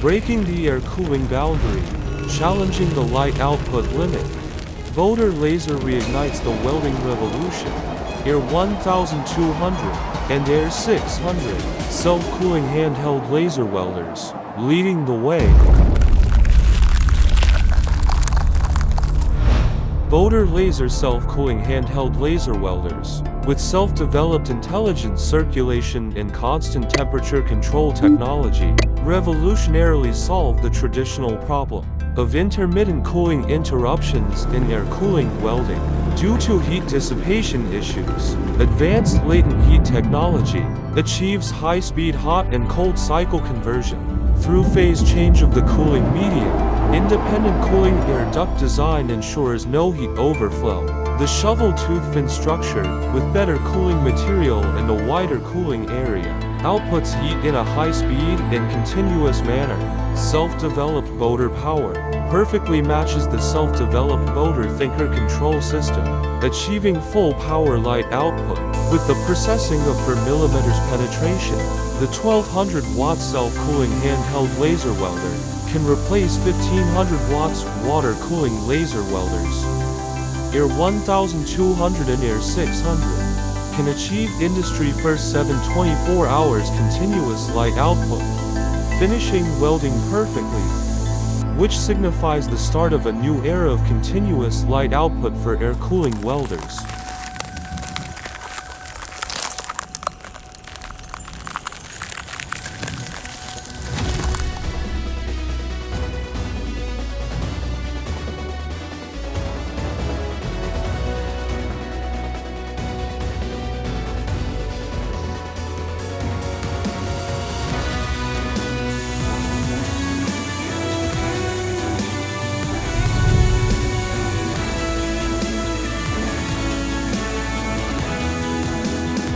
breaking the air cooling boundary, challenging the light output limit. Bodor laser reignites the welding revolution. Air 1200 and Air 600, self-cooling handheld laser welders, leading the way. Bodor laser self-cooling handheld laser welders, with self-developed intelligent circulation and constant temperature control technology, revolutionarily solve the traditional problem of intermittent cooling interruptions in air cooling welding. Due to heat dissipation issues, advanced latent heat technology achieves high-speed hot and cold cycle conversion through phase change of the cooling medium. Independent cooling air duct design ensures no heat overflow. The shovel-tooth fin structure, with better cooling material and a wider cooling area, outputs heat in a high-speed and continuous manner. Self-developed Bodor power perfectly matches the self-developed Bodor thinker control system, achieving full power light output with the processing of 4 mm penetration. The 1200 watt self-cooling handheld laser welder can replace 1500 watts water cooling laser welders. Air 1200 and Air 600 can achieve industry first 24 hours continuous light output, finishing welding perfectly, which signifies the start of a new era of continuous light output for air cooling welders.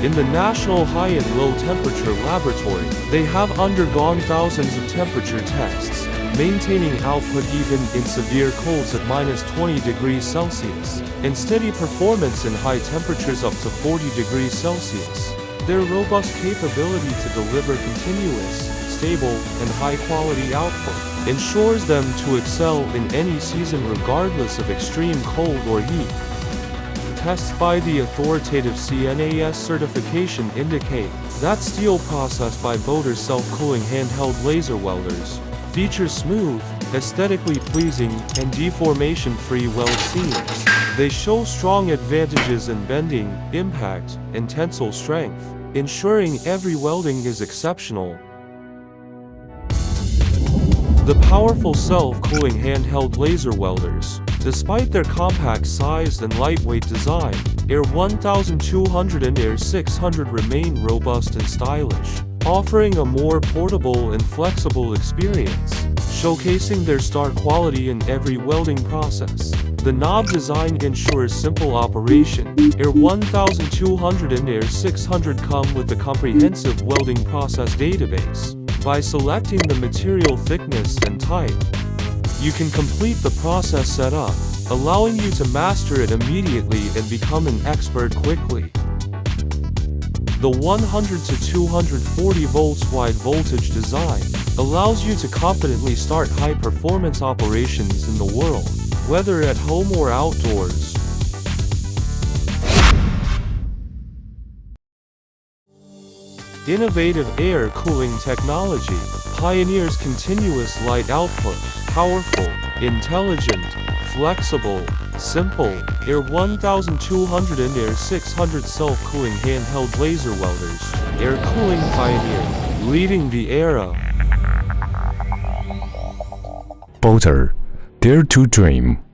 In the National High and Low Temperature Laboratory, they have undergone thousands of temperature tests, maintaining output even in severe colds at -20 degrees Celsius, and steady performance in high temperatures up to 40 degrees Celsius. Their robust capability to deliver continuous, stable, and high-quality output ensures them to excel in any season regardless of extreme cold or heat. Tests by the authoritative CNAS certification indicate that steel processed by Bodor self-cooling handheld laser welders features smooth, aesthetically pleasing, and deformation-free weld seams. They show strong advantages in bending, impact, and tensile strength, ensuring every welding is exceptional. The powerful self-cooling handheld laser welders, despite their compact size and lightweight design, Air 1200 and Air 600 remain robust and stylish, offering a more portable and flexible experience, showcasing their star quality in every welding process. The knob design ensures simple operation. Air 1200 and Air 600 come with a comprehensive welding process database. By selecting the material thickness and type, you can complete the process setup, allowing you to master it immediately and become an expert quickly. The 100 to 240 volts wide voltage design allows you to confidently start high-performance operations in the world, whether at home or outdoors. Innovative air cooling technology pioneers continuous light output. Powerful, intelligent, flexible, simple. Air 1200 and Air 600 self-cooling handheld laser welders. Air cooling pioneer, leading the era. Bodor, dare to dream.